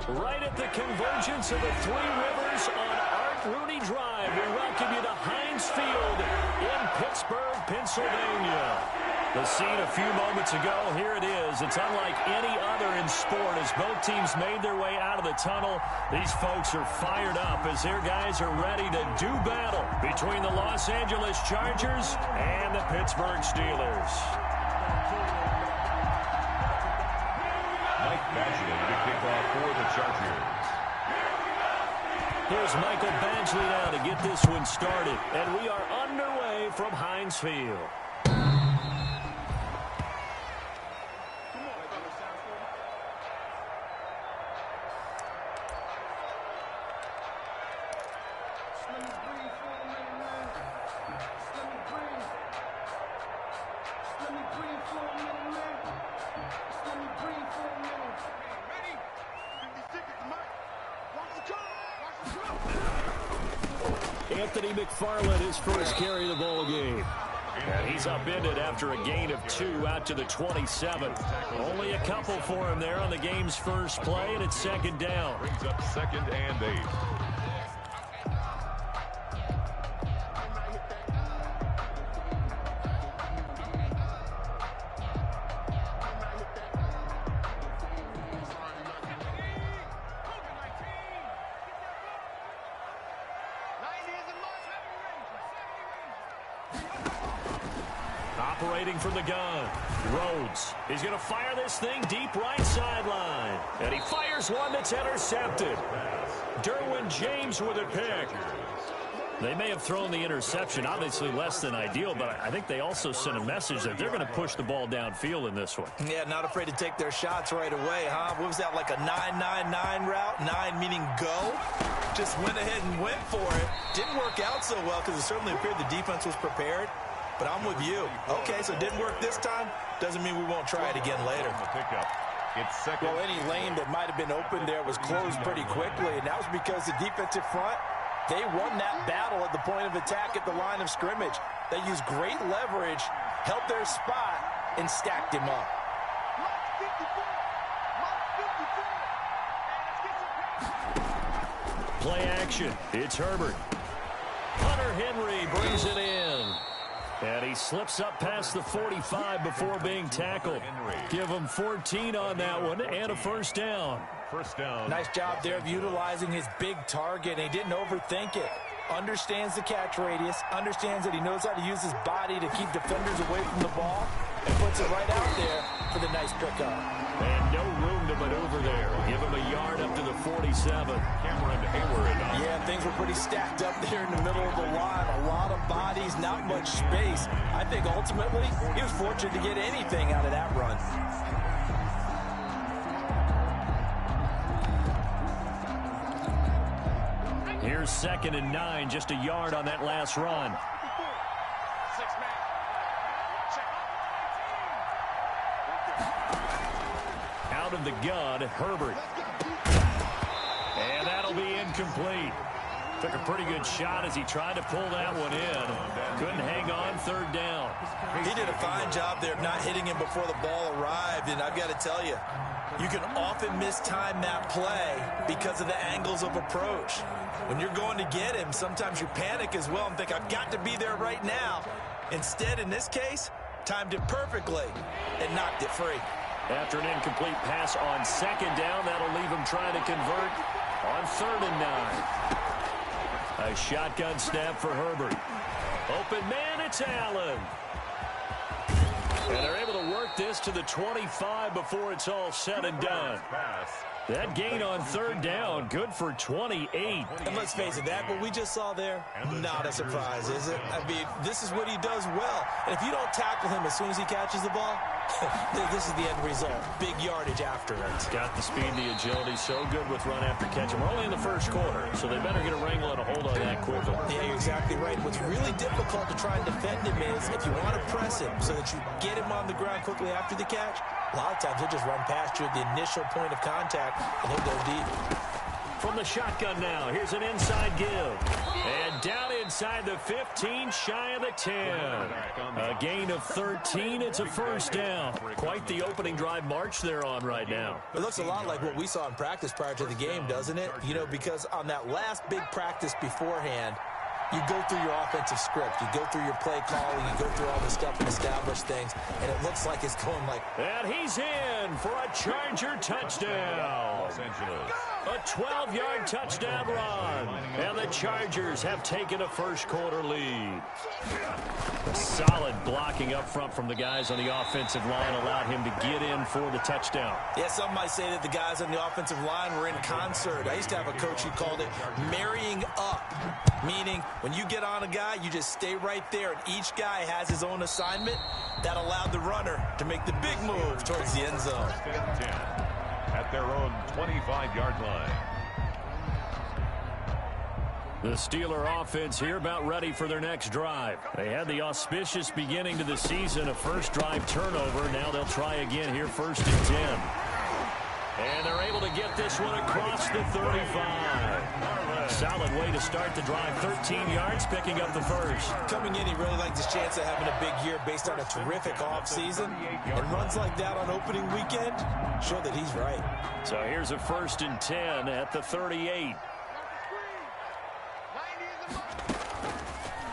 Right at the convergence of the Three Rivers on Art Rooney Drive, we welcome you to Heinz Field in Pittsburgh, Pennsylvania. The scene a few moments ago, here it is. It's unlike any other in sport as both teams made their way out of the tunnel. These folks are fired up as their guys are ready to do battle between the Los Angeles Chargers and the Pittsburgh Steelers. Mike Badgley to kick off for the Chargers. Here's Michael Badgley now to get this one started. And we are underway from Heinz Field. Anthony McFarland, his first carry of the ball game. And he's upended after a gain of 2 out to the 27. Only a couple for him there on the game's first play, and it's second down. Brings up 2nd and 8. Operating from the gun, Rhodes. He's going to fire this thing deep right sideline. And he fires one that's intercepted. Derwin James with a pick. They may have thrown the interception, obviously less than ideal, but I think they also sent a message that they're going to push the ball downfield in this one. Yeah, not afraid to take their shots right away, huh? What was that, like a 9-9-9 route? 9 meaning go? Just went ahead and went for it. Didn't work out so well because it certainly appeared the defense was prepared. But I'm with you. Okay, so it didn't work this time. Doesn't mean we won't try it again later. It's second. Well, any lane that might have been open there was closed pretty quickly, and that was because the defensive front, they won that battle at the point of attack at the line of scrimmage. They used great leverage, held their spot, and stacked him up. Play action. It's Herbert. Hunter Henry brings it in. And he slips up past the 45 before being tackled. Give him 14 on that one and a first down. First down. Nice job there of utilizing his big target. He didn't overthink it. Understands the catch radius. Understands that he knows how to use his body to keep defenders away from the ball. And puts it right out there for the nice pickup. And no room to maneuver there. Give him a yard up to the 47. Cameron Hayward. Yeah, things were pretty stacked up there in the middle of the line. A lot of bodies, not much space. I think ultimately he was fortunate to get anything out of that run. Here's 2nd and 9, just a yard on that last run. Out of the gun, Herbert. And that'll be incomplete. Took a pretty good shot as he tried to pull that one in. Couldn't hang on, 3rd down. He did a fine job there of not hitting him before the ball arrived, and I've got to tell you, you can often mistime that play because of the angles of approach. When you're going to get him, sometimes you panic as well and think, I've got to be there right now. Instead, in this case, timed it perfectly and knocked it free. After an incomplete pass on 2nd down, that'll leave him trying to convert on 3rd and 9. A shotgun snap for Herbert. Open man, it's Allen. And they're able to work this to the 25 before it's all said and done. That gain on 3rd down, good for 28. And let's face it, that what we just saw there, not a surprise, is it? I mean, this is what he does well. And if you don't tackle him as soon as he catches the ball, this is the end result. Big yardage after it. Got the speed and the agility, so good with run after catch. And we're only in the first quarter, so they better get a wrangle and a hold on that quickly. Yeah, you're exactly right. What's really difficult to try and defend him is if you want to press him so that you get him on the ground quickly after the catch, a lot of times he'll just run past you at the initial point of contact, and he'll go deep. From the shotgun now, here's an inside give. And down in inside the 15, shy of the 10. A gain of 13. It's a first down. Quite the opening drive march they're on right now. It looks a lot like what we saw in practice prior to the game, doesn't it? You know, because on that last big practice beforehand, you go through your offensive script. You go through your play calling. You go through all this stuff and establish things. And it looks like it's going like... And he's in for a Charger touchdown. A 12-yard touchdown run. And the Chargers have taken a first-quarter lead. Solid blocking up front from the guys on the offensive line allowed him to get in for the touchdown. Yeah, some might say that the guys on the offensive line were in concert. I used to have a coach who called it marrying up, meaning when you get on a guy, you just stay right there, and each guy has his own assignment. That allowed the runner to make the big move towards the end zone. At their own 25-yard line. The Steeler offense here about ready for their next drive. They had the auspicious beginning to the season, a first drive turnover. Now they'll try again here, 1st and 10. And they're able to get this one across the 35. Solid way to start the drive, 13 yards, picking up the first. Coming in, he really liked his chance of having a big year based on a terrific offseason. And runs like that on opening weekend show that he's right. So here's a 1st and 10 at the 38.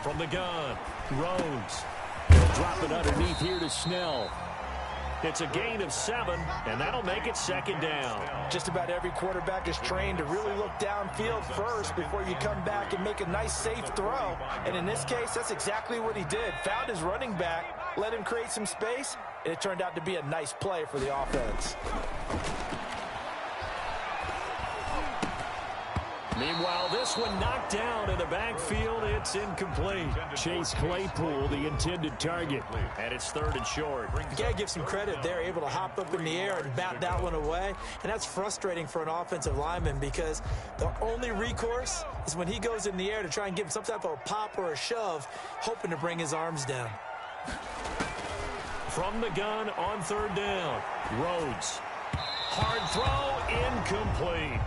From the gun, Rhodes. He'll drop it underneath here to Snell. It's a gain of 7, and that'll make it 2nd down. Just about every quarterback is trained to really look downfield first before you come back and make a nice, safe throw. And in this case, that's exactly what he did. Found his running back, let him create some space, and it turned out to be a nice play for the offense. Meanwhile, this one knocked down in the backfield. It's incomplete. Chase Claypool, the intended target. And it's 3rd and short. You got to give some credit. They're able to hop up in the air and bat that one away. And that's frustrating for an offensive lineman because the only recourse is when he goes in the air to try and give him some type of a pop or a shove, hoping to bring his arms down. From the gun on 3rd down. Rhodes. Hard throw, incomplete.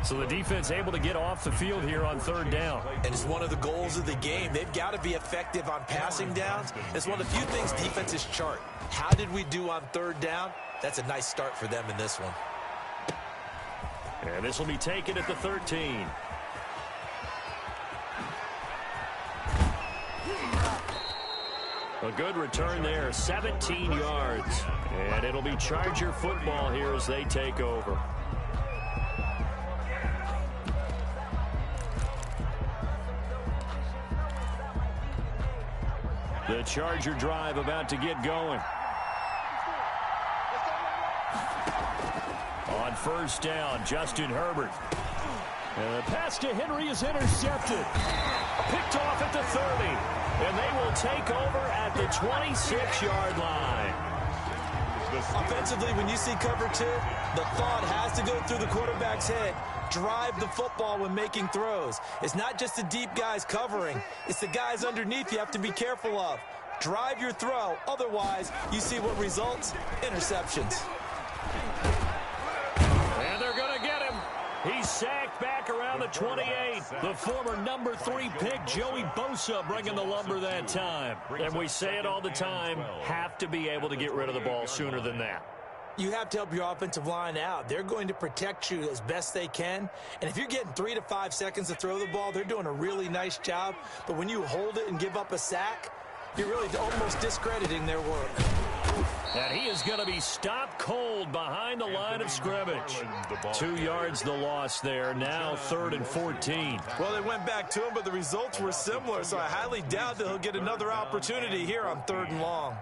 So the defense able to get off the field here on 3rd down. And it's one of the goals of the game. They've got to be effective on passing downs. It's one of the few things defenses chart. How did we do on 3rd down? That's a nice start for them in this one. And this will be taken at the 13. A good return there, 17 yards. And it'll be Charger football here as they take over. The Charger drive about to get going. On 1st down, Justin Herbert. And the pass to Henry is intercepted. Picked off at the 30. And they will take over at the 26-yard line. Offensively, when you see cover 2, the thought has to go through the quarterback's head. Drive the football when making throws. It's not just the deep guys covering. It's the guys underneath you have to be careful of. Drive your throw. Otherwise, you see what results? Interceptions. And they're going to get him. He's sacked back around the 28. The former number 3 pick, Joey Bosa, bringing the lumber that time. And we say it all the time, have to be able to get rid of the ball sooner than that. You have to help your offensive line out. They're going to protect you as best they can. And if you're getting 3 to 5 seconds to throw the ball, they're doing a really nice job. But when you hold it and give up a sack, you're really almost discrediting their work. And he is going to be stopped cold behind the line of scrimmage. 2 yards the loss there. Now 3rd and 14. Well, they went back to him, but the results were similar. So I highly doubt that he'll get another opportunity here on 3rd and long.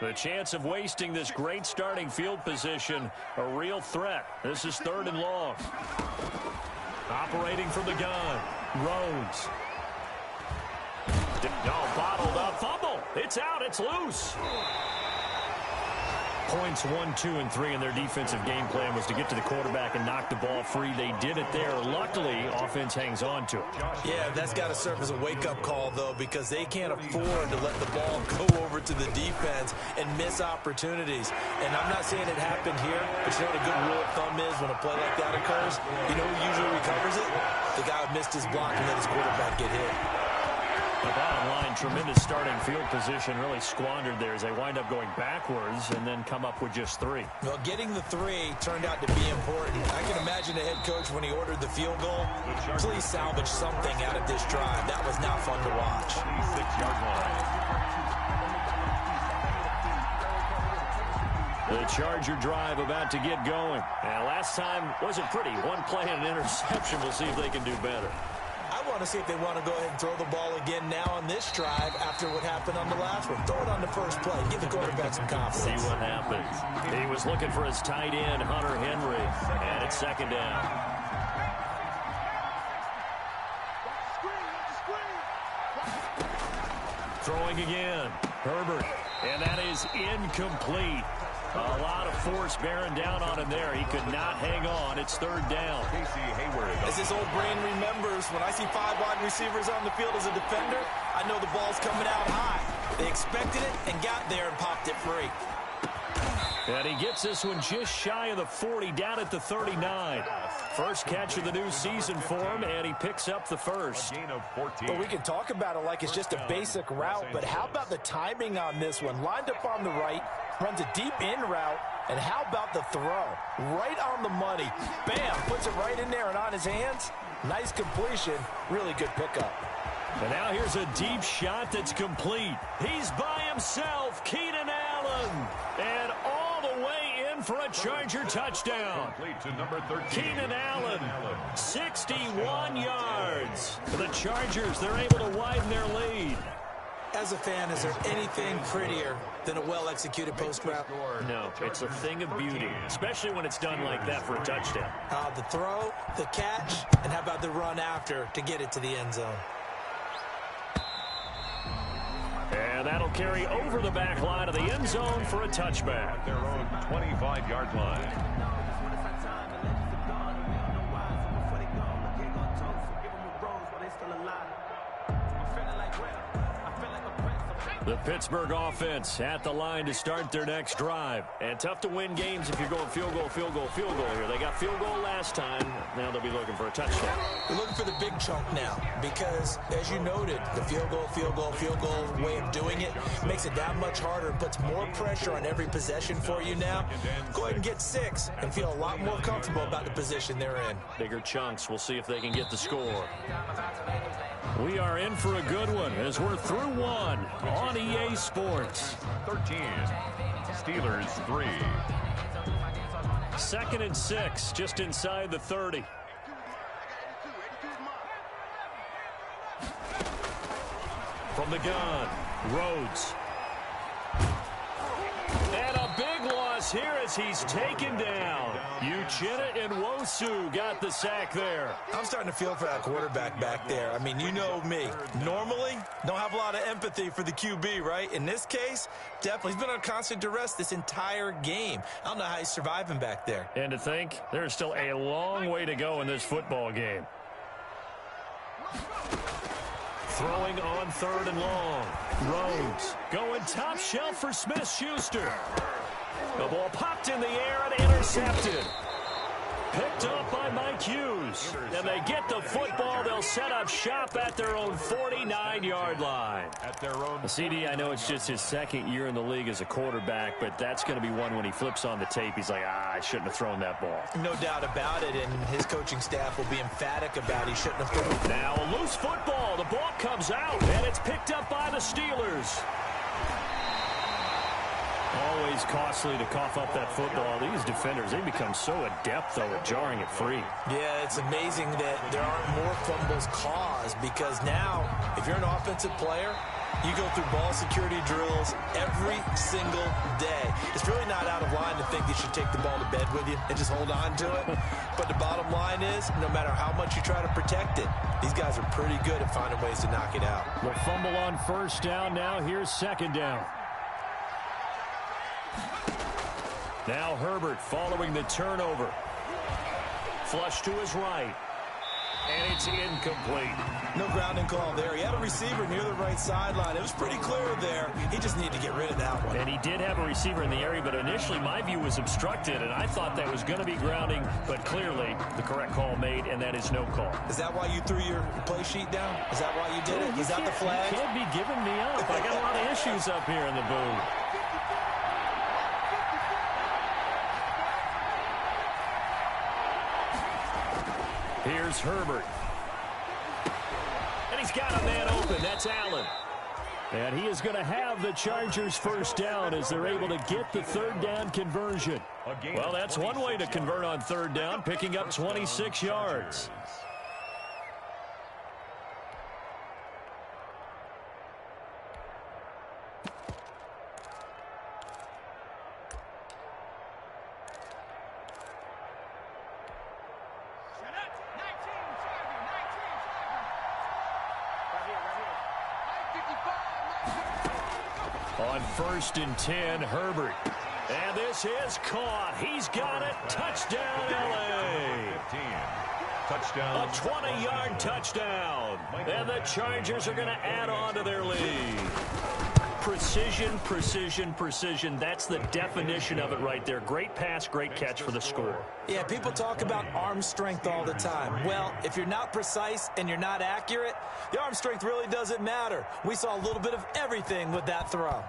The chance of wasting this great starting field position, a real threat. This is 3rd and long. Operating from the gun, Rhodes. Bottled up, fumble. It's out, it's loose. Points 1, 2, and 3 in their defensive game plan was to get to the quarterback and knock the ball free. They did it there. Luckily, offense hangs on to it. Yeah, that's got to serve as a wake-up call, though, because they can't afford to let the ball go over to the defense and miss opportunities. And I'm not saying it happened here, but you know what a good rule of thumb is when a play like that occurs? You know who usually recovers it? The guy who missed his block and let his quarterback get hit. The bottom line, tremendous starting field position, really squandered there as they wind up going backwards and then come up with just 3. Well, getting the 3 turned out to be important. I can imagine the head coach when he ordered the field goal. Please salvage something out of this drive. That was not fun to watch. 26-yard line. The Charger drive about to get going. And last time wasn't pretty. One play and an interception. We'll see if they can do better. I want to see if they want to go ahead and throw the ball again now on this drive after what happened on the last one. Throw it on the first play. Give the quarterback some confidence. See what happens. He was looking for his tight end, Hunter Henry, and it's second down. Throwing again. Herbert, and that is incomplete. A lot of force bearing down on him there. He could not hang on. It's third down. As his old brain remembers, when I see 5 wide receivers on the field as a defender, I know the ball's coming out high. They expected it and got there and popped it free. And he gets this one just shy of the 40, down at the 39. First catch of the new season for him, and he picks up the first. Well, we can talk about it like it's just a basic route, but how about the timing on this one? Lined up on the right, runs a deep in route, and how about the throw? Right on the money. Bam, puts it right in there and on his hands. Nice completion, really good pickup. And now here's a deep shot that's complete. He's by himself, Keenan Allen. And all the way in for a Charger touchdown. Keenan Allen, 61 yards. For the Chargers, they're able to widen their lead. As a fan, is there anything prettier than a well-executed post route? No, it's a thing of beauty, especially when it's done like that for a touchdown. The throw, the catch, and how about the run after to get it to the end zone? And that'll carry over the back line of the end zone for a touchback. Their own 25-yard line. The Pittsburgh offense at the line to start their next drive. And tough to win games if you're going field goal, field goal, field goal here. They got field goal last time. Now they'll be looking for a touchdown. They're looking for the big chunk now because, as you noted, the field goal, field goal, field goal way of doing it makes it that much harder and puts more pressure on every possession for you now. Go ahead and get 6 and feel a lot more comfortable about the position they're in. Bigger chunks. We'll see if they can get the score. We are in for a good one as we're through one on EA Sports. 13. Steelers 3. 2nd and 6, just inside the 30. From the gun, Rhodes. And a big loss here as he's taken down. Uchenna and Nwosu got the sack there. I'm starting to feel for that quarterback back there. I mean, you know me. Normally, don't have a lot of empathy for the QB, right? In this case, definitely. He's been on constant duress this entire game. I don't know how he's surviving back there. And to think, there's still a long way to go in this football game. Throwing on 3rd and long. Rhodes going top shelf for Smith-Schuster. The ball popped in the air and intercepted. Picked up by Mike Hughes. And they get the football. They'll set up shop at their own 49-yard line. CD, I know it's just his 2nd year in the league as a quarterback, but that's going to be one when he flips on the tape. He's like, I shouldn't have thrown that ball. No doubt about it, and his coaching staff will be emphatic about he shouldn't have thrown it. Now a loose football. The ball comes out, and it's picked up by the Steelers. Always costly to cough up that football. These defenders, they become so adept, though, at jarring it free. Yeah, it's amazing that there aren't more fumbles caused because now, if you're an offensive player, you go through ball security drills every single day. It's really not out of line to think you should take the ball to bed with you and just hold on to it. But the bottom line is, no matter how much you try to protect it, these guys are pretty good at finding ways to knock it out. The fumble on 1st down now. Here's 2nd down. Now Herbert following the turnover. Flush to his right. And it's incomplete. No grounding call there. He had a receiver near the right sideline. It was pretty clear there. He just needed to get rid of that one. And he did have a receiver in the area, but initially my view was obstructed, and I thought that was going to be grounding, but clearly the correct call made, and that is no call. Is that why you threw your play sheet down? Is that why you did it? Is that the flag? You can't be giving me up. I got a lot of issues up here in the booth. Here's Herbert. And he's got a man open. That's Allen. And he is going to have the Chargers first down as they're able to get the third down conversion. Well, that's one way to convert on third down, picking up 26 yards. On 1st and 10, Herbert. And this is caught. He's got it. Touchdown, L.A. 15. Touchdown. A 20-yard touchdown. And the Chargers are going to add on to their lead. Precision, precision, precision. That's the definition of it right there. Great pass, great catch for the score. Yeah, people talk about arm strength all the time. Well, if you're not precise and you're not accurate, the arm strength really doesn't matter. We saw a little bit of everything with that throw.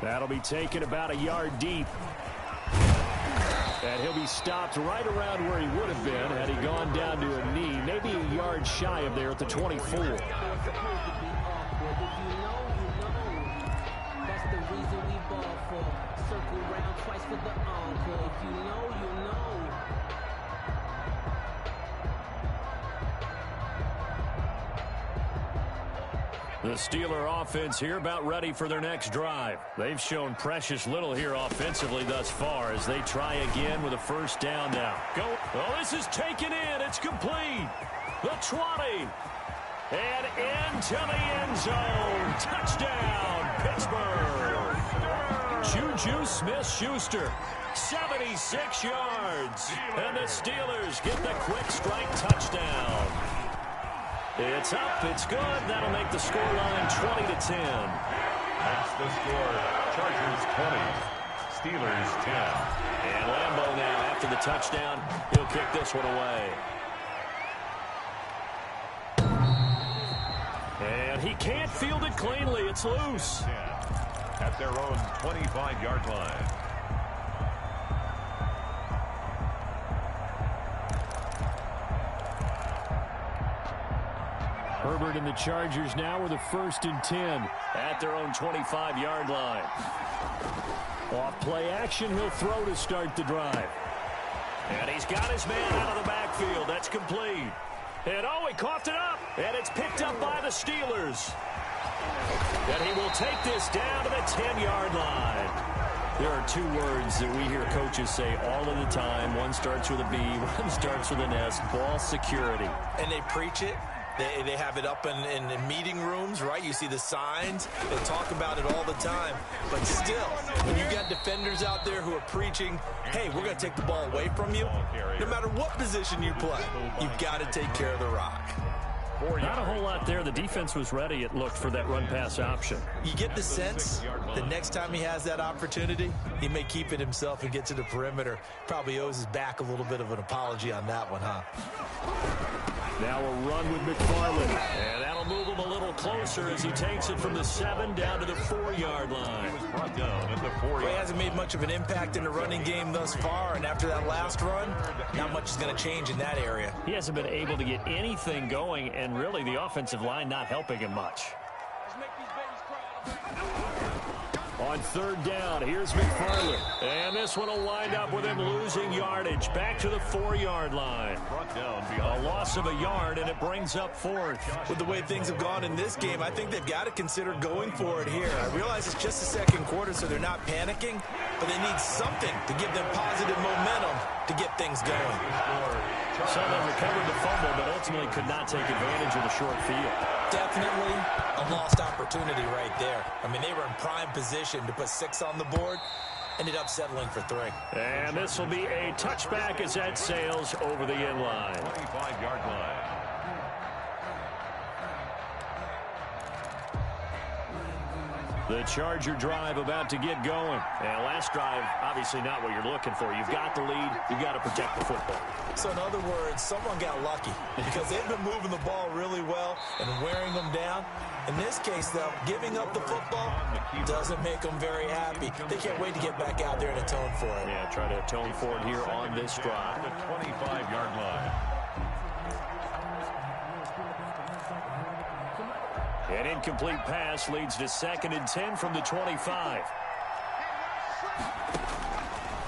That'll be taken about a yard deep. And he'll be stopped right around where he would have been had he gone down to a knee, maybe a yard shy of there at the 24. That's the reason we ball for. Circle round twice for the encore. If you know, you know. The Steeler offense here about ready for their next drive. They've shown precious little here offensively thus far as they try again with a first down now. Go. Oh, this is taken in. It's complete. The 20. And into the end zone. Touchdown, Pittsburgh. Juju Smith-Schuster, 76 yards. And the Steelers get the quick strike touchdown. It's up. It's good. That'll make the scoreline 20-10. That's the score. Chargers 20. Steelers 10. And Lambeau now after the touchdown. He'll kick this one away. And he can't field it cleanly. It's loose. 10. At their own 25-yard line. Herbert and the Chargers now with a 1st and 10 at their own 25-yard line. Off play action, he'll throw to start the drive. And he's got his man out of the backfield. That's complete. And oh, he coughed it up. And it's picked up by the Steelers. And he will take this down to the 10-yard line. There are two words that we hear coaches say all of the time. One starts with a B, one starts with an S. Ball security. And they preach it. They have it up in meeting rooms, right? You see the signs. They talk about it all the time. But still, when you got defenders out there who are preaching, hey, we're going to take the ball away from you, no matter what position you play, you've got to take care of the rock. Not a whole lot there. The defense was ready, it looked, for that run-pass option. You get the sense the next time he has that opportunity, he may keep it himself and get to the perimeter. Probably owes his back a little bit of an apology on that one, huh? Now a run with McFarland. And that'll move him a little closer as he takes it from the 7 down to the 4-yard line. He was brought down at the 4-yard line. He hasn't made much of an impact in the running game thus far, and after that last run, not much is going to change in that area. He hasn't been able to get anything going, and really the offensive line not helping him much. On 3rd down, here's McFarland. And this one will wind up with him losing yardage. Back to the 4-yard line. Brought down A loss of a yard, and it brings up 4th. With the way things have gone in this game, I think they've got to consider going for it here. I realize it's just the second quarter, so they're not panicking, but they need something to give them positive momentum to get things going. So they recovered the fumble, but ultimately could not take advantage of the short field. Definitely a lost opportunity right there. I mean, they were in prime position to put 6 on the board. Ended up settling for 3. And this will be a touchback as that sails over the end line. 25-yard line. The Charger drive about to get going. And last drive, obviously not what you're looking for. You've got the lead. You've got to protect the football. So in other words, someone got lucky because they've been moving the ball really well and wearing them down. In this case, though, giving up the football doesn't make them very happy. They can't wait to get back out there and atone for it. Yeah, try to atone for it here on this drive. The 25-yard line. An incomplete pass leads to 2nd and 10 from the 25.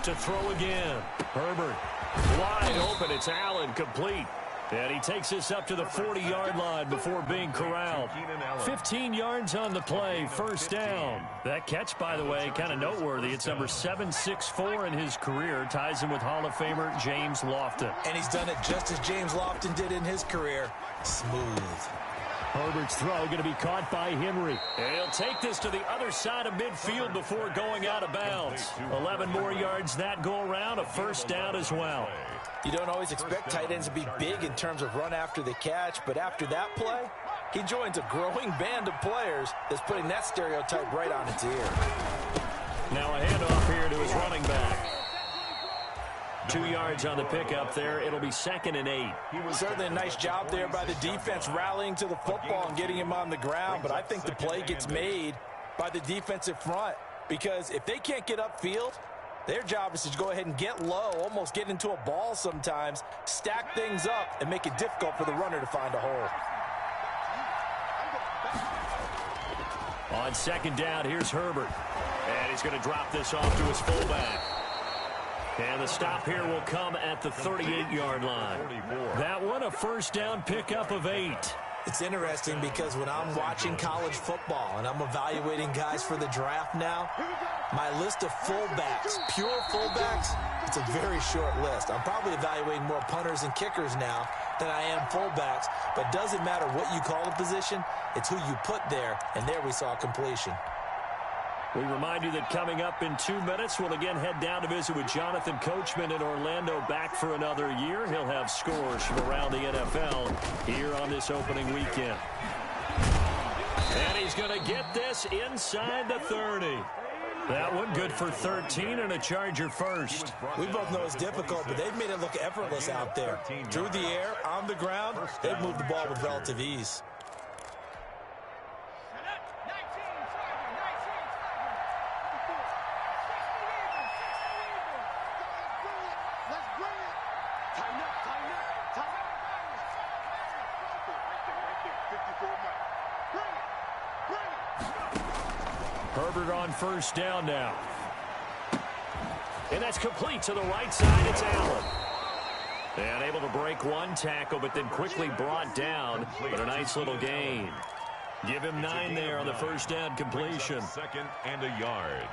To throw again. Herbert. Wide open. It's Allen, complete. And he takes this up to the 40-yard line before being corralled. 15 yards on the play, first down. That catch, by the way, kind of noteworthy. It's number 764 in his career. Ties him with Hall of Famer James Lofton. And he's done it just as James Lofton did in his career. Smooth. Herbert's throw going to be caught by Henry. And he'll take this to the other side of midfield before going out of bounds. 11 more yards that go around, a first down as well. You don't always expect tight ends to be big in terms of run after the catch, but after that play, he joins a growing band of players that's putting that stereotype right on its ear. Now a handoff here to his running back. 2 yards on the pickup there. It'll be 2nd and 8. Certainly a nice job there by the defense rallying to the football and getting him on the ground, but I think the play gets made by the defensive front because if they can't get upfield, their job is to go ahead and get low, almost get into a ball sometimes, stack things up, and make it difficult for the runner to find a hole. On 2nd down, here's Herbert. And he's going to drop this off to his fullback. And the stop here will come at the 38-yard line. That one, a first down pickup of 8. It's interesting because when I'm watching college football and I'm evaluating guys for the draft now, my list of fullbacks, pure fullbacks, it's a very short list. I'm probably evaluating more punters and kickers now than I am fullbacks, but it doesn't matter what you call the position, it's who you put there, and there we saw completion. We remind you that coming up in 2 minutes, we'll again head down to visit with Jonathan Coachman in Orlando, back for another year. He'll have scores from around the NFL here on this opening weekend. And he's going to get this inside the 30. That one good for 13 and a Charger first. We both know it's difficult, but they've made it look effortless out there. Through the air, on the ground, they've moved the ball with relative ease. Herbert on first down now. And that's complete to the right side. It's Allen. And able to break one tackle, but then quickly brought down. But a nice little gain. Give him 9 there on the first down completion. 2nd and a yard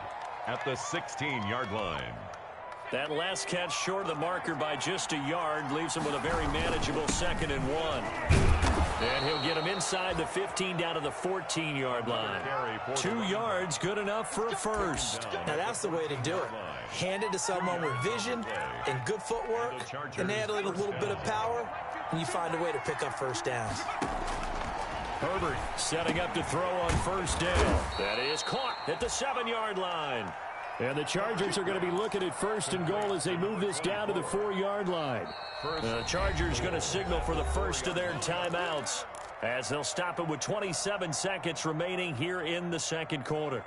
at the 16-yard line. That last catch short of the marker by just a yard leaves him with a very manageable 2nd and 1. And he'll get him inside the 15 down to the 14-yard line. 2 yards, good enough for a first. Now that's the way to do it. Hand it to someone with vision and good footwork, and add a little bit of power, and you find a way to pick up first downs. Herbert setting up to throw on first down. That is caught at the 7-yard line. And the Chargers are going to be looking at 1st and goal as they move this down to the 4-yard line. The Chargers going to signal for the first of their timeouts as they'll stop it with 27 seconds remaining here in the second quarter.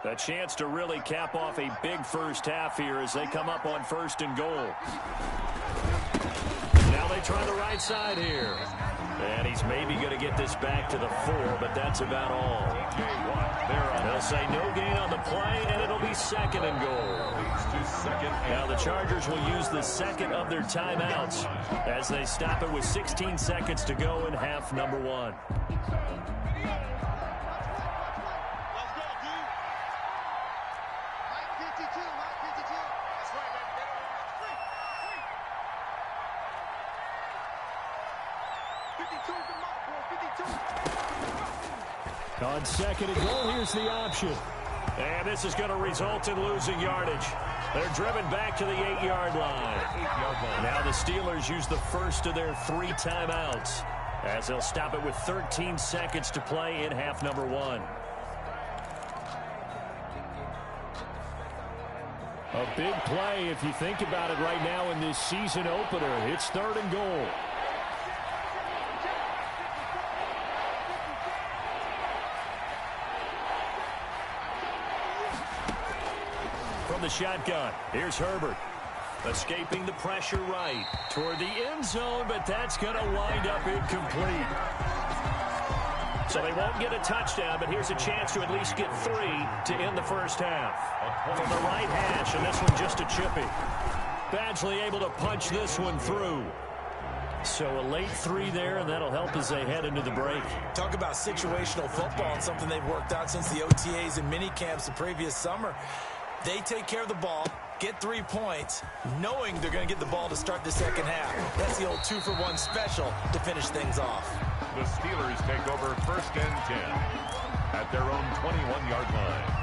A chance to really cap off a big first half here as they come up on 1st and goal. Now they try the right side here. And he's maybe going to get this back to the 4, but that's about all. They'll say no gain on the play, and it'll be 2nd and goal. Now the Chargers will use the second of their timeouts as they stop it with 16 seconds to go in half number 1. On second and goal, here's the option. And this is going to result in losing yardage. They're driven back to the 8-yard line. Now the Steelers use the first of their 3 timeouts, as they'll stop it with 13 seconds to play in half number 1. A big play if you think about it right now in this season opener. It's 3rd and goal. From the shotgun, here's Herbert. Escaping the pressure right toward the end zone, but that's going to wind up incomplete. So they won't get a touchdown, but here's a chance to at least get 3 to end the first half. From the right hash, and this one just a chippy. Badgley able to punch this one through. So a late 3 there, and that'll help as they head into the break. Talk about situational football and something they've worked out since the OTAs and mini camps the previous summer. They take care of the ball, get 3 points, knowing they're going to get the ball to start the second half. That's the old 2-for-1 special to finish things off. The Steelers take over 1st and 10 at their own 21-yard line.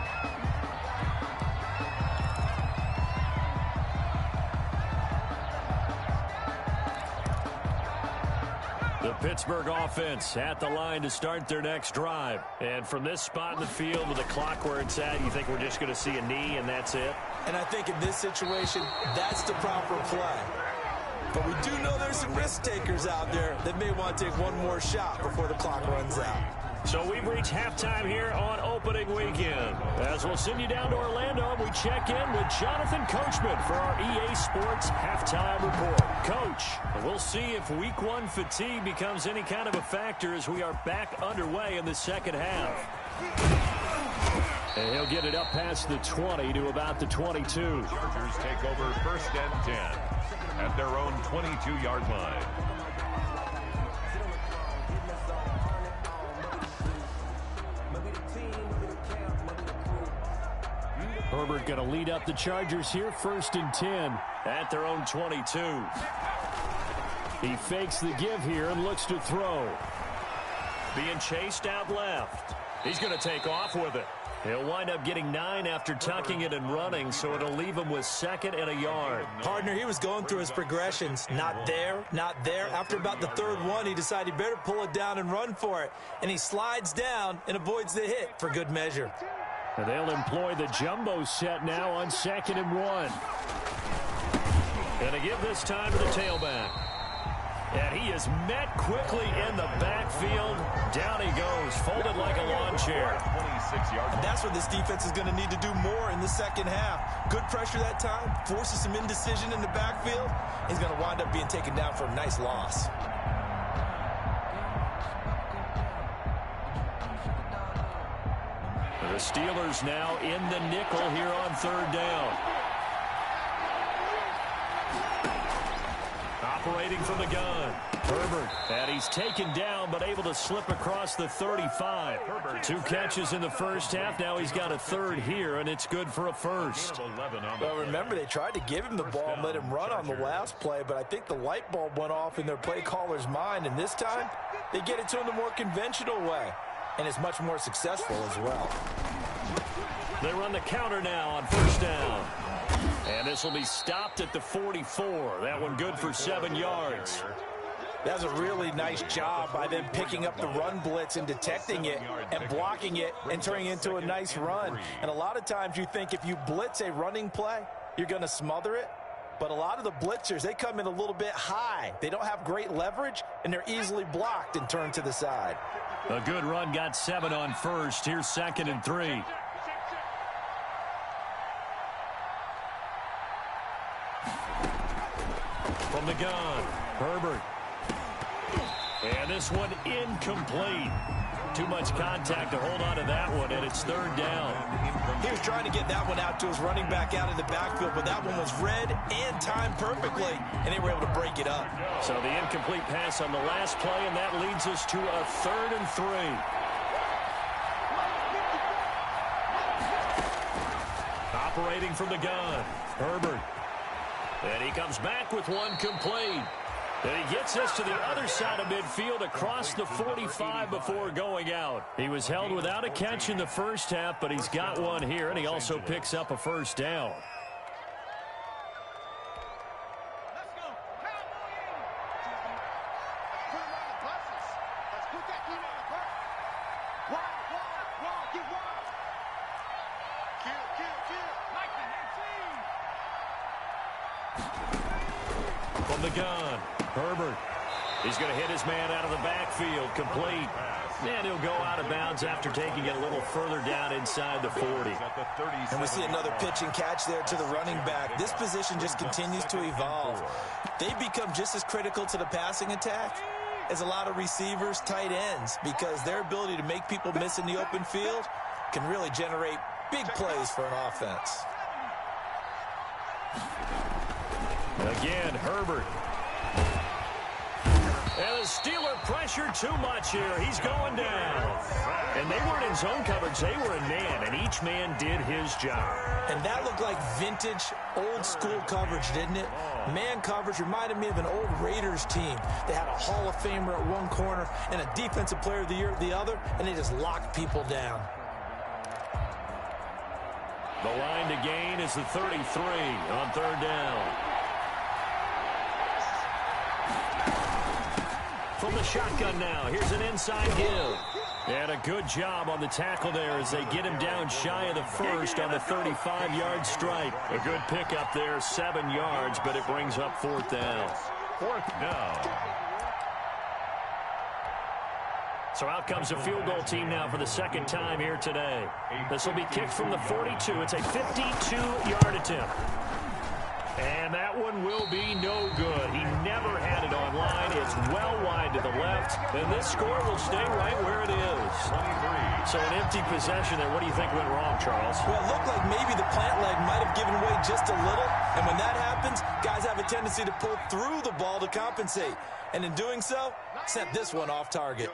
The Pittsburgh offense at the line to start their next drive. And from this spot in the field with the clock where it's at, you think we're just going to see a knee and that's it? And I think in this situation, that's the proper play. But we do know there's some risk takers out there that may want to take one more shot before the clock runs out. So we've reached halftime here on opening weekend. As we'll send you down to Orlando, we check in with Jonathan Coachman for our EA Sports Halftime Report. Coach, we'll see if Week 1 fatigue becomes any kind of a factor as we are back underway in the second half. And he'll get it up past the 20 to about the 22. Chargers take over 1st and 10 at their own 22-yard line. Herbert going to lead up the Chargers here, 1st and 10 at their own 22. He fakes the give here and looks to throw. Being chased out left. He's going to take off with it. He'll wind up getting 9 after tucking it and running, so it'll leave him with 2nd and a yard. Partner, he was going through his progressions. Not there, not there. After about the 3rd one, he decided he better pull it down and run for it. And he slides down and avoids the hit for good measure. And they'll employ the jumbo set now on 2nd and 1. And to give this time to the tailback. And he is met quickly in the backfield. Down he goes, folded like a lawn chair. 26 yards. That's what this defense is going to need to do more in the second half. Good pressure that time, forces some indecision in the backfield. He's going to wind up being taken down for a nice loss. The Steelers now in the nickel here on 3rd down. Operating from the gun. Herbert, and he's taken down but able to slip across the 35. 2 catches in the first half. Now he's got a 3rd here, and it's good for a 1st. Well, remember, they tried to give him the ball and let him run on the last play, but I think the light bulb went off in their play caller's mind, and this time they get it to him the more conventional way. And it's much more successful as well. They run the counter now on 1st down. And this will be stopped at the 44. That one good for 7 yards. That's a really nice job by them picking up the run blitz and detecting it and blocking it and turning it into a nice run. And a lot of times you think if you blitz a running play, you're going to smother it. But a lot of the blitzers, they come in a little bit high. They don't have great leverage, and they're easily blocked and turned to the side. A good run, got 7 on 1st. Here's 2nd and 3. From the gun, Herbert. And this one incomplete. Too much contact to hold on to that one, and it's 3rd down. He was trying to get that one out to his running back out of the backfield, but that one was read and timed perfectly, and they were able to break it up. So the incomplete pass on the last play, and that leads us to a 3rd and 3. Operating from the gun, Herbert. And he comes back with one complete. And he gets us to the other side of midfield across the 45 before going out. He was held without a catch in the first half, but he's got one here, and he also picks up a first down. From the gun, Herbert. He's going to hit his man out of the backfield, complete. And he'll go out of bounds after taking it a little further down inside the 40. And we see another pitch and catch there to the running back. This position just continues to evolve. They become just as critical to the passing attack as a lot of receivers, tight ends, because their ability to make people miss in the open field can really generate big plays for an offense. Again, Herbert. And the Steeler pressure too much here. He's going down. And they weren't in zone coverage. They were in man, and each man did his job. And that looked like vintage, old-school coverage, didn't it? Man coverage reminded me of an old Raiders team. They had a Hall of Famer at one corner and a Defensive Player of the Year at the other, and they just locked people down. The line to gain is the 33 on third down. From the shotgun now, here's an inside give. And a good job on the tackle there as they get him down shy of the first on the 35-yard strike. A good pickup there, 7 yards, but it brings up fourth down. Fourth down. So out comes a field goal team now for the second time here today. This will be kicked from the 42. It's a 52-yard attempt. And that one will be no good. He never had it on line. It's well wide to the left. And this score will stay right where it is. 23. So an empty possession there. What do you think went wrong, Charles? Well, it looked like maybe the plant leg might have given way just a little. And when that happens, guys have a tendency to pull through the ball to compensate. And in doing so, sent this one off target.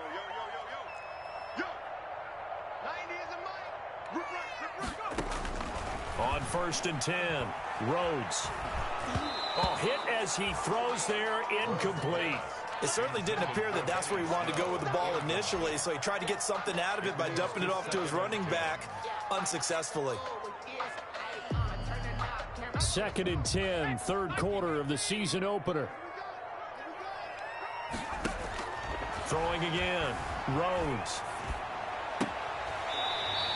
On first and 10, Rhodes. Oh, hit as he throws there, incomplete. It certainly didn't appear that that's where he wanted to go with the ball initially, so he tried to get something out of it by dumping it off to his running back unsuccessfully. Second and 10, third quarter of the season opener. Throwing again, Rhodes.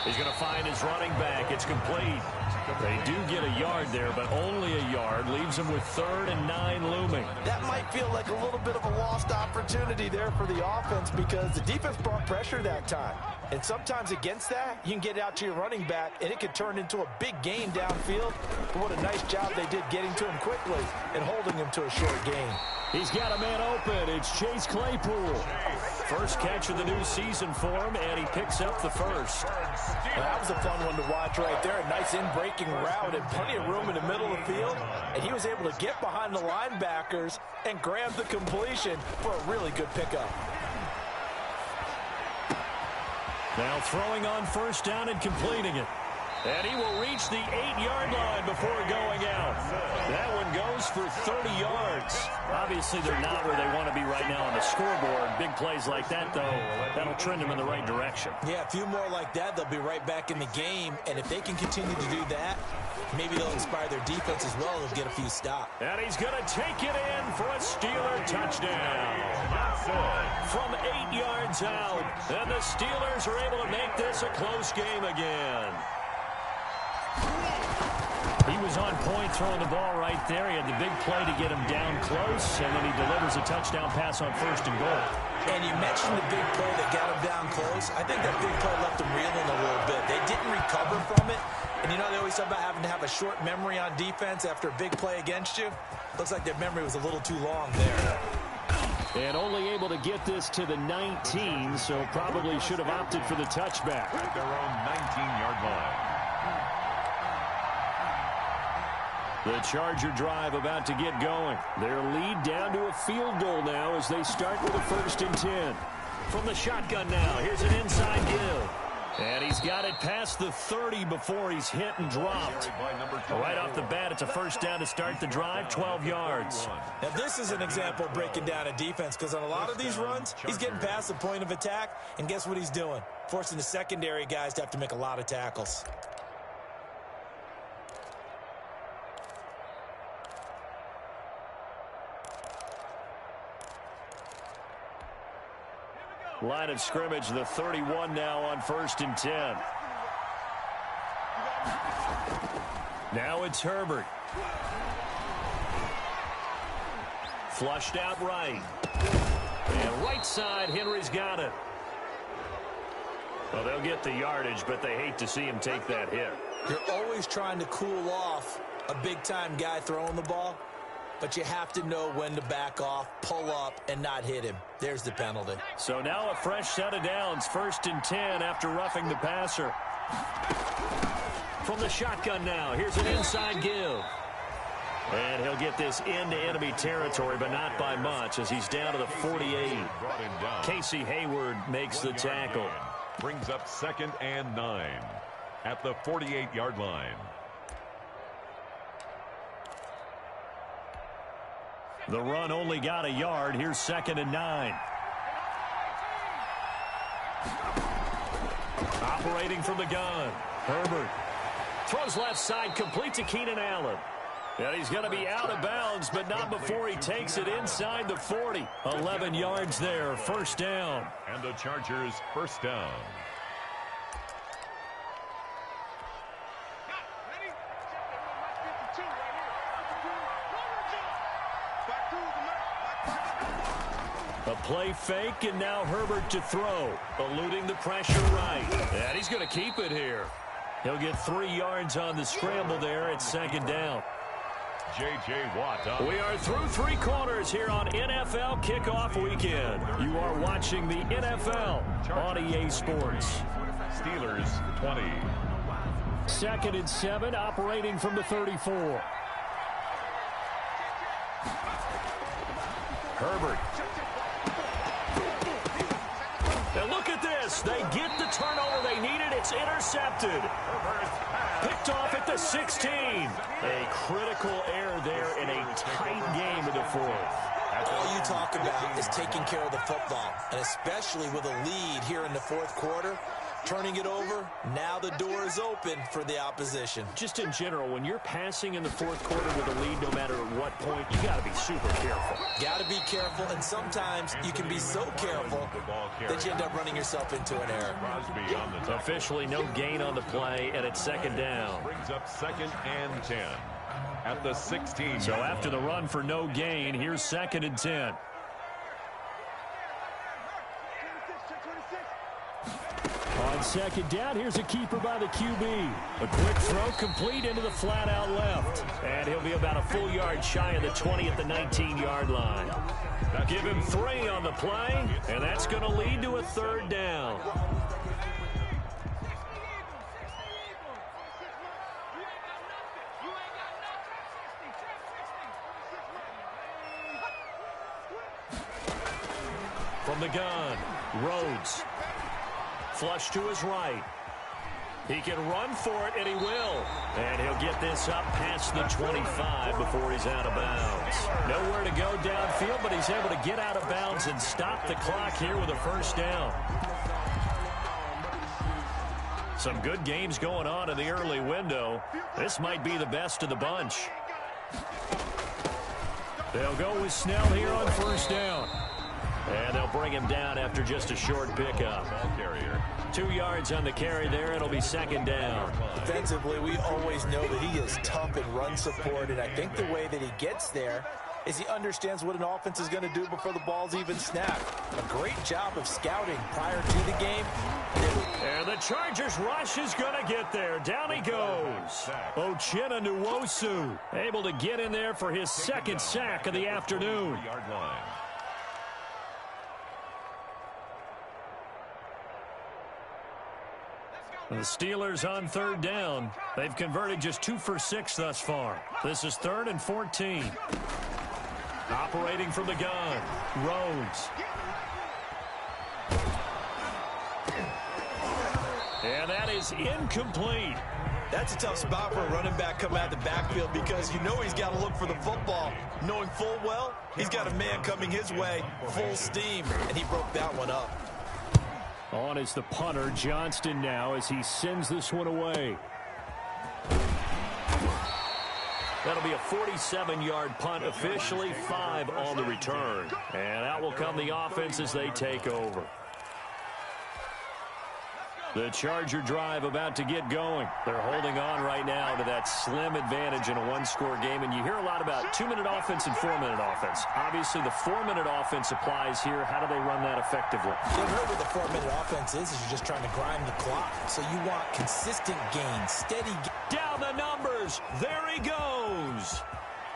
He's going to find his running back. It's complete. They do get a yard there, but only a yard. Leaves them with 3rd and 9 looming. That might feel like a little bit of a lost opportunity there for the offense because the defense brought pressure that time. And sometimes against that, you can get out to your running back, and it could turn into a big gain downfield. But what a nice job they did getting to him quickly and holding him to a short gain. He's got a man open. It's Chase Claypool. First catch of the new season for him, and he picks up the first. Well, that was a fun one to watch right there. A nice in-breaking route and plenty of room in the middle of the field. And he was able to get behind the linebackers and grab the completion for a really good pickup. Now throwing on first down and completing it. And he will reach the 8-yard line before going out. That one goes for 30 yards. Obviously, they're not where they want to be right now on the scoreboard. Big plays like that, though, that'll trend them in the right direction. Yeah, a few more like that, they'll be right back in the game. And if they can continue to do that, maybe they'll inspire their defense as well. They'll get a few stops. And he's going to take it in for a Steeler touchdown. From 8 yards out. And the Steelers are able to make this a close game again. He was on point throwing the ball right there. He had the big play to get him down close, and then he delivers a touchdown pass on first and goal. And you mentioned the big play that got him down close. I think that big play left him reeling a little bit. They didn't recover from it. And you know, they always talk about having to have a short memory on defense after a big play against you. Looks like their memory was a little too long there. And only able to get this to the 19, so probably should have opted for the touchback. At their own 19-yard line. The Charger drive about to get going. Their lead down to a field goal now as they start with a first and 10. From the shotgun now, here's an inside give. And he's got it past the 30 before he's hit and dropped. Right off the bat, it's a first down to start the drive, 12 yards. Now, this is an example of breaking down a defense, because on a lot of these runs, he's getting past the point of attack, and guess what he's doing? Forcing the secondary guys to have to make a lot of tackles. Line of scrimmage, the 31 now on 1st and 10. Now it's Herbert. Flushed out right. And right side, Henry's got it. Well, they'll get the yardage, but they hate to see him take that hit. You're always trying to cool off a big-time guy throwing the ball, but you have to know when to back off, pull up, and not hit him. There's the penalty. So now a fresh set of downs, 1st and 10 after roughing the passer. From the shotgun now, here's an inside give. And he'll get this into enemy territory, but not by much, as he's down to the 48. Casey Hayward makes the tackle. Brings up 2nd and 9 at the 48-yard line. The run only got a yard. Here's 2nd and 9. Operating from the gun. Herbert throws left side, complete to Keenan Allen. And he's going to be out of bounds, but not before he takes it inside the 40. 11 yards there, 1st down. And the Chargers 1st down. A play fake, and now Herbert to throw. Eluding the pressure right. And he's going to keep it here. He'll get 3 yards on the scramble there at 2nd down. J.J. Watt. We are through 3 quarters here on NFL Kickoff Weekend. You are watching the NFL on EA Sports. Steelers 20. 2nd and 7, operating from the 34. Herbert. Now look at this. They get the turnover they needed. It's intercepted. Picked off at the 16. A critical error there in a tight game in the 4th. All you talk about is taking care of the football, and especially with a lead here in the 4th quarter. Turning it over, now the door is open for the opposition. Just in general, when you're passing in the 4th quarter with a lead, no matter at what point, you got to be super careful. Got to be careful, and sometimes you can be so careful that you end up running yourself into an error. Officially no gain on the play, and it's 2nd down. Brings up 2nd and 10 at the 16. So after the run for no gain, here's 2nd and 10. On 2nd down, here's a keeper by the QB. A quick throw complete into the flat-out left. And he'll be about a full yard shy of the 20 at the 19-yard line. Give him 3 on the play, and that's going to lead to a 3rd down. From the gun, Rhodes. Flush to his right. He can run for it, and he will. And he'll get this up past the 25 before he's out of bounds. Nowhere to go downfield, but he's able to get out of bounds and stop the clock here with a 1st down. Some good games going on in the early window. This might be the best of the bunch. They'll go with Snell here on 1st down. And they'll bring him down after just a short pickup. 2 yards on the carry there. It'll be 2nd down. Defensively, we always know that he is tough in run support, and I think the way that he gets there is he understands what an offense is going to do before the ball's even snapped. A great job of scouting prior to the game. And the Chargers rush is going to get there. Down he goes. Uchenna Nwosu able to get in there for his 2nd sack of the afternoon. The Steelers on 3rd down. They've converted just 2 for 6 thus far. This is 3rd and 14. Operating from the gun, Rhodes. And that is incomplete. That's a tough spot for a running back coming out of the backfield because you know he's got to look for the football, knowing full well he's got a man coming his way, full steam, and he broke that one up. On is the punter, Johnston, now as he sends this one away. That'll be a 47-yard punt, officially 5 on the return. And out will come the offense as they take over. The Charger drive about to get going. They're holding on right now to that slim advantage in a one-score game. And you hear a lot about 2-minute offense and 4-minute offense. Obviously, the 4-minute offense applies here. How do they run that effectively? You've heard what the 4-minute offense is you're just trying to grind the clock. So you want consistent gains, steady gains. Down the numbers. There he goes.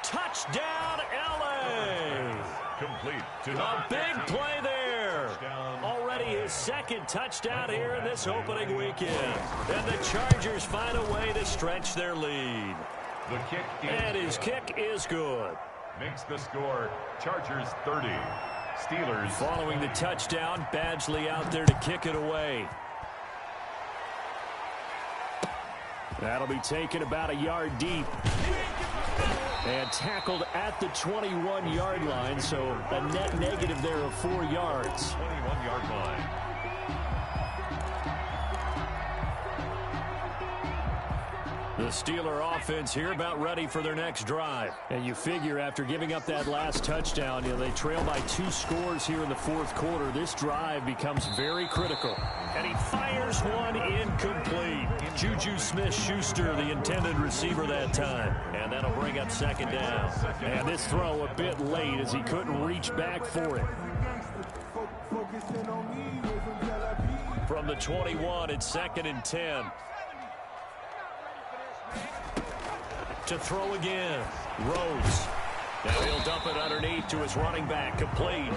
Touchdown, L.A. Complete to A big play there. Already his second touchdown here in this opening weekend. And the Chargers find a way to stretch their lead. The kick And his kick is good. makes the score Chargers 30. Steelers Following the touchdown, Badgley out there to kick it away. That'll be taken about a yard deep. And tackled at the 21-yard line, so a net negative there of 4 yards. 21-yard line. The Steeler offense here about ready for their next drive. And you figure after giving up that last touchdown, they trail by 2 scores here in the fourth quarter. This drive becomes very critical. And he fires one incomplete. Juju Smith-Schuster, the intended receiver that time. And that'll bring up second down. And this throw a bit late as he couldn't reach back for it. From the 21, it's 2nd and 10. To throw again. Rhodes. Now he'll dump it underneath to his running back. Complete.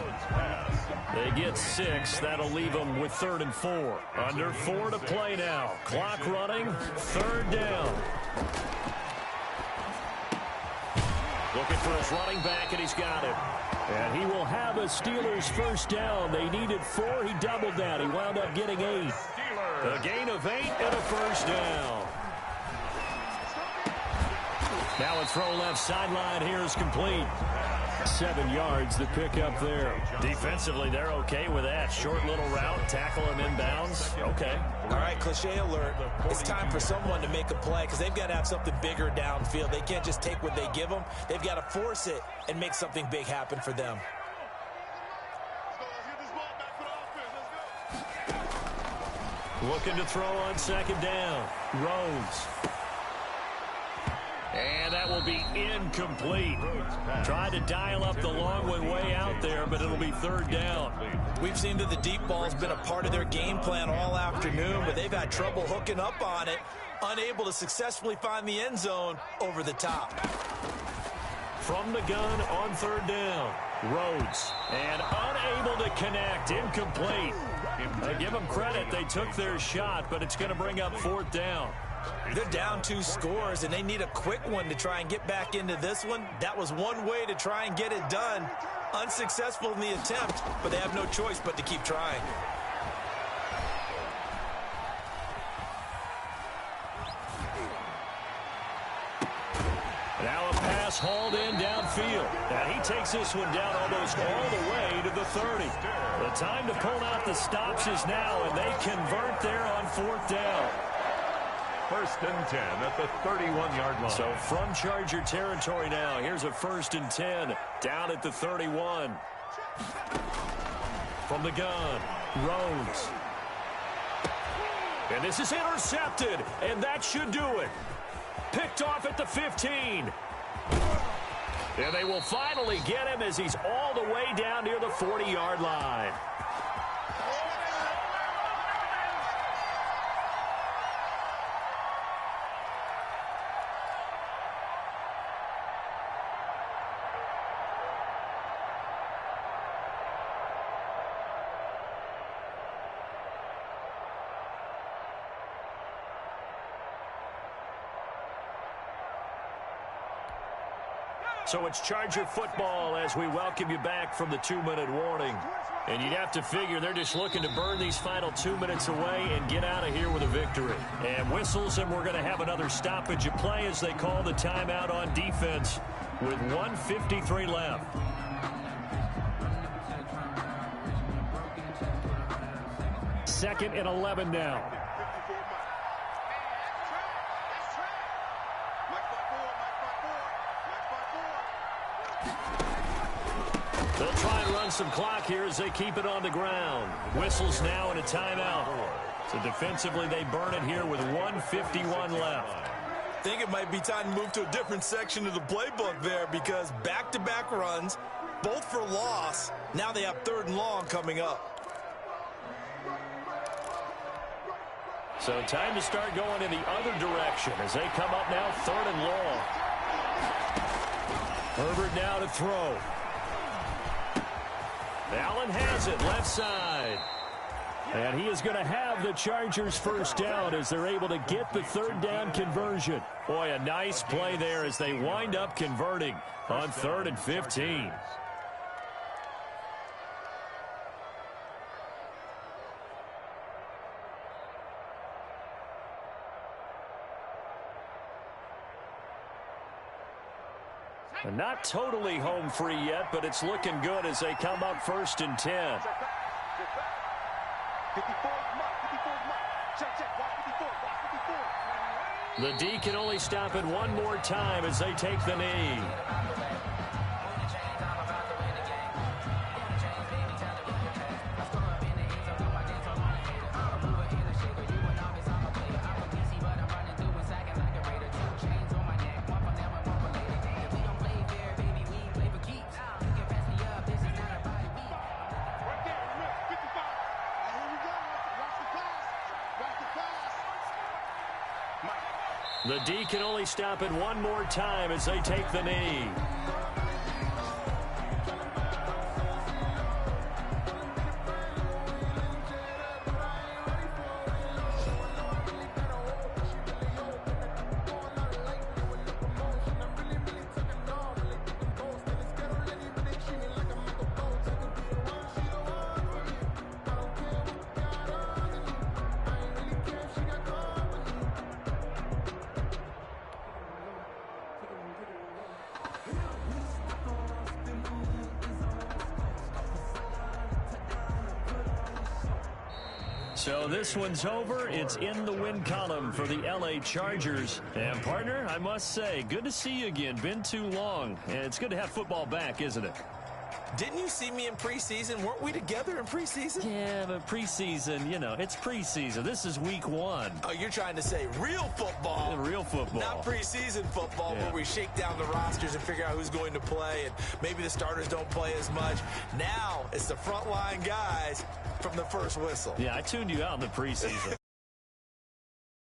They get 6. That'll leave them with 3rd and 4. Under 4 to play now. Clock running. 3rd down. Looking for his running back, and he's got it. And he will have a Steelers first down. They needed 4. He doubled that. He wound up getting 8. A gain of 8 and a first down. Now a throw left sideline here is complete. 7 yards, the pickup there. Defensively, they're okay with that. Short little route, tackle him inbounds. Okay. All right, cliche alert. It's time for someone to make a play because they've got to have something bigger downfield. They can't just take what they give them. They've got to force it and make something big happen for them. Looking to throw on 2nd down. Rhodes. And that will be incomplete. Tried to dial up the long one way out there, but it'll be 3rd down. We've seen that the deep ball's been a part of their game plan all afternoon, but they've had trouble hooking up on it, unable to successfully find the end zone over the top. From the gun on 3rd down. Rhodes. And unable to connect. Incomplete. I give them credit. They took their shot, but it's going to bring up 4th down. They're down 2 scores, and they need a quick one to try and get back into this one. That was one way to try and get it done. Unsuccessful in the attempt, but they have no choice but to keep trying. Now a pass hauled in downfield. And he takes this one down almost all the way to the 30. The time to pull out the stops is now, and they convert there on 4th down. 1st and 10 at the 31-yard line. So from Charger territory now, here's a 1st and 10 down at the 31. From the gun, Rhodes. And this is intercepted, and that should do it. Picked off at the 15. And they will finally get him as he's all the way down near the 40-yard line. So it's Charger football as we welcome you back from the 2-minute warning. And you'd have to figure they're just looking to burn these final 2 minutes away and get out of here with a victory. And whistles, and we're going to have another stoppage of play as they call the timeout on defense with 1:53 left. Second and 11 now. They'll try and run some clock here as they keep it on the ground. Whistles now in a timeout. So defensively, they burn it here with 1:51 left. I think it might be time to move to a different section of the playbook there because back-to-back runs, both for loss. Now they have 3rd and long coming up. So time to start going in the other direction as they come up now 3rd and long. Herbert now to throw. Allen has it left side. And he is going to have the Chargers first down as they're able to get the 3rd down conversion. Boy, a nice play there as they wind up converting on 3rd and 15. And not totally home free yet, but it's looking good as they come up 1st and 10. The D can only stop it one more time as they take the knee. The D can only stop it one more time as they take the knee. So this one's over. It's in the win column for the LA Chargers. And, partner, I must say, good to see you again. Been too long. And it's good to have football back, isn't it? Didn't you see me in preseason? Weren't we together in preseason? Yeah, but preseason, you know, it's preseason. This is week 1. Oh, you're trying to say real football. Real football. Not preseason football where we shake down the rosters and figure out who's going to play, and maybe the starters don't play as much. Now it's the frontline guys from the first whistle. Yeah, I tuned you out in the preseason.